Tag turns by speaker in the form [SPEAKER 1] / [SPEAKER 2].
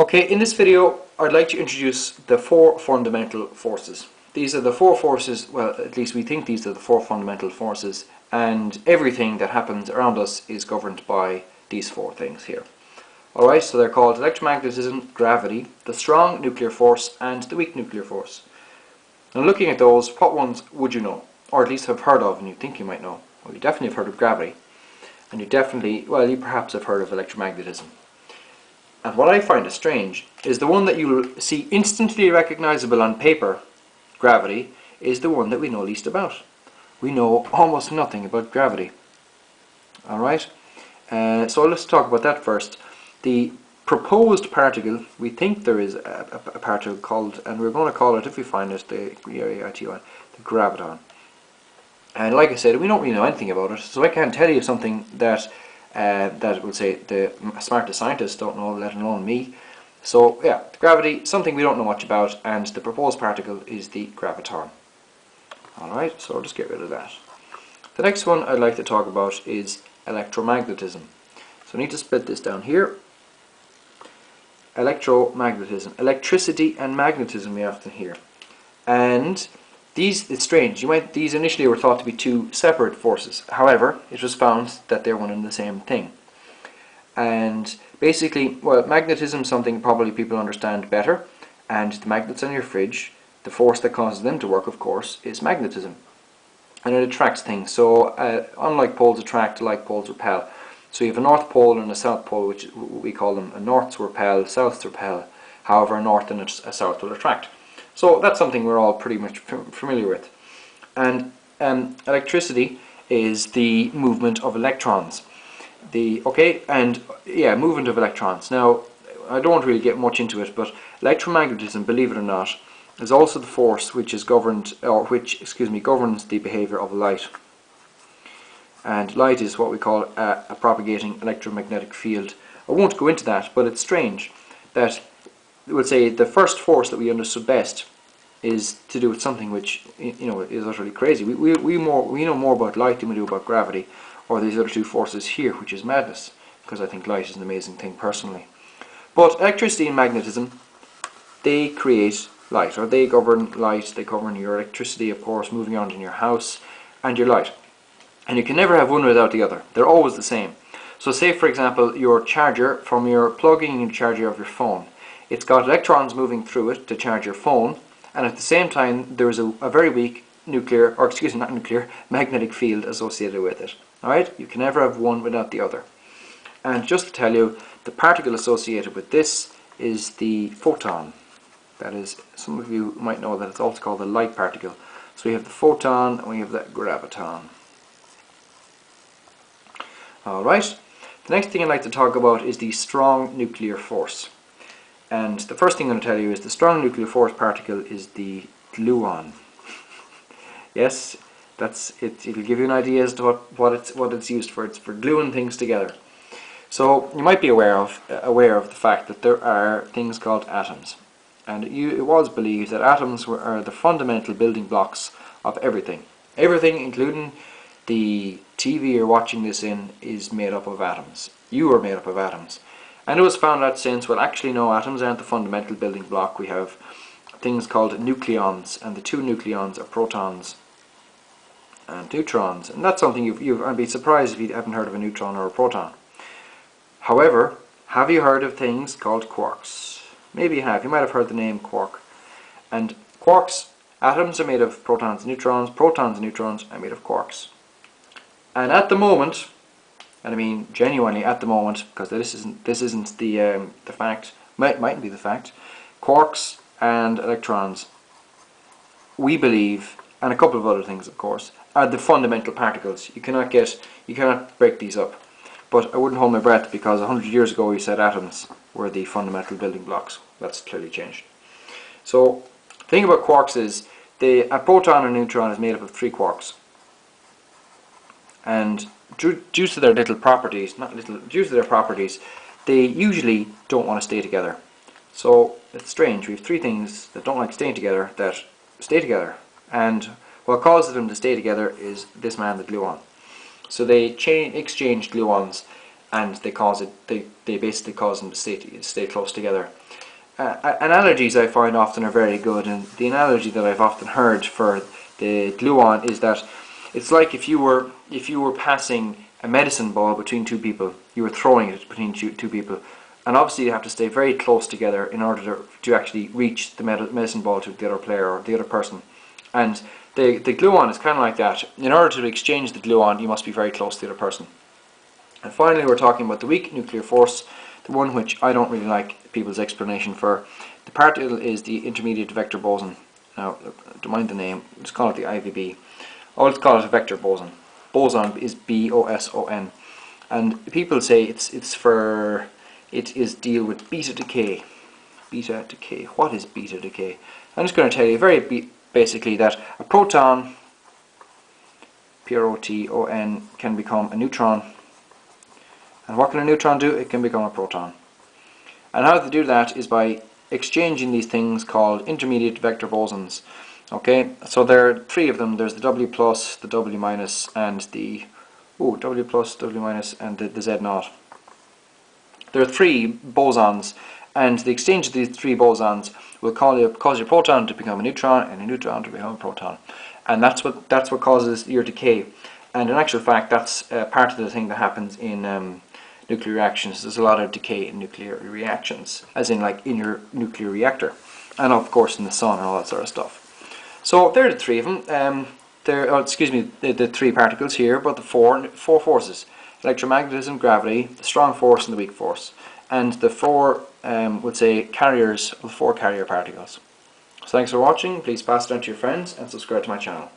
[SPEAKER 1] Okay, in this video I'd like to introduce the four fundamental forces. These are the four forces, well, at least we think these are the four fundamental forces, and everything that happens around us is governed by these four things here. Alright, so they're called electromagnetism, gravity, the strong nuclear force, and the weak nuclear force. Now looking at those, what ones would you know? Or at least have heard of and you think you might know? Well, you definitely have heard of gravity, and you definitely, well, you perhaps have heard of electromagnetism. And what I find is strange is the one that you'll see instantly recognizable on paper, gravity, is the one that we know least about. We know almost nothing about gravity. Alright, so let's talk about that first. The proposed particle, we think there is a particle called, and we're going to call it, if we find it, the graviton. And like I said, we don't really know anything about it, so I can't tell you something that that would say the smartest scientists don't know, let alone me. So yeah, gravity, something we don't know much about, and the proposed particle is the graviton. Alright, so I'll just get rid of that. The next one I'd like to talk about is electromagnetism. So I need to split this down here. Electromagnetism, electricity and magnetism we often hear. And these, it's strange, these initially were thought to be two separate forces. However, it was found that they're one and the same thing. And basically, well, magnetism is something probably people understand better, and the magnets on your fridge, the force that causes them to work, of course, is magnetism. And it attracts things. So, unlike poles attract, like poles repel. So you have a north pole and a south pole, which we call them a north repel, south repel. However, a north and a south will attract. So that's something we're all pretty much familiar with. And electricity is the movement of electrons. Movement of electrons. Now, I don't really get much into it, but electromagnetism, believe it or not, is also the force which is governs the behavior of light. And light is what we call a propagating electromagnetic field. I won't go into that, but it's strange that we'll say the first force that we understood best is to do with something which is utterly crazy. We know more about light than we do about gravity, or these other two forces here, which is madness, because I think light is an amazing thing personally. But electricity and magnetism, they create light, or they govern light. They govern your electricity, of course, moving on in your house, and your light. And you can never have one without the other. They're always the same. So say, for example, your charger, from your plugging in the charger of your phone, it's got electrons moving through it to charge your phone, and at the same time there is a very weak magnetic field associated with it. Alright, you can never have one without the other. And just to tell you, the particle associated with this is the photon. That is, some of you might know that it's also called the light particle. So we have the photon and we have the graviton. Alright, the next thing I'd like to talk about is the strong nuclear force. And the first thing I'm going to tell you is the strong nuclear force particle is the gluon. Yes, that's it. It'll give you an idea as to what it's used for. It's for gluing things together. So you might be aware of the fact that there are things called atoms, and it was believed that atoms are the fundamental building blocks of everything. Everything, including the TV you're watching this in, is made up of atoms. You are made up of atoms. And it was found out since, well, actually no, atoms aren't the fundamental building block. We have things called nucleons, and the two nucleons are protons and neutrons. And that's something I'd be surprised if you haven't heard of a neutron or a proton. However, have you heard of things called quarks? Maybe you have. You might have heard the name quark. And quarks, atoms are made of protons and neutrons are made of quarks. And at the moment, and I mean genuinely at the moment, because this isn't the fact, mightn't be the fact, quarks and electrons, we believe, and a couple of other things of course, are the fundamental particles. You cannot break these up. But I wouldn't hold my breath, because 100 years ago we said atoms were the fundamental building blocks. That's clearly changed. So the thing about quarks is a proton or neutron is made up of three quarks. And due to their due to their properties, they usually don't want to stay together. So it's strange. We have three things that don't like staying together that stay together, and what causes them to stay together is this man, the gluon. So they exchange gluons, and they cause it. They basically cause them to stay close together. Analogies I find often are very good, and the analogy that I've often heard for the gluon is that it's like if you were passing a medicine ball between two people, you were throwing it between two people, and obviously you have to stay very close together in order to actually reach the medicine ball to the other player or the other person. And the gluon is kind of like that. In order to exchange the gluon, you must be very close to the other person. And finally, we're talking about the weak nuclear force, the one which I don't really like people's explanation for. The particle is the intermediate vector boson. Now, don't mind the name, let's call it the IVB. Oh, let's call it a vector boson. Boson is B-O-S-O-N. And people say it is deal with beta decay. Beta decay. What is beta decay? I'm just going to tell you very basically that a proton, P-R-O-T-O-N, can become a neutron. And what can a neutron do? It can become a proton. And how they do that is by exchanging these things called intermediate vector bosons. Okay, so there are three of them. There's the W plus, the W minus, and the W plus, W minus, and the Z naught. There are three bosons, and the exchange of these three bosons will cause your proton to become a neutron, and a neutron to become a proton. And that's what causes your decay. And in actual fact, that's part of the thing that happens in nuclear reactions. There's a lot of decay in nuclear reactions, as in like in your nuclear reactor, and of course in the sun and all that sort of stuff. So there are the three of them. The three particles here, but the four forces: electromagnetism, gravity, the strong force, and the weak force, and the four, carriers of the four carrier particles. So thanks for watching. Please pass it on to your friends and subscribe to my channel.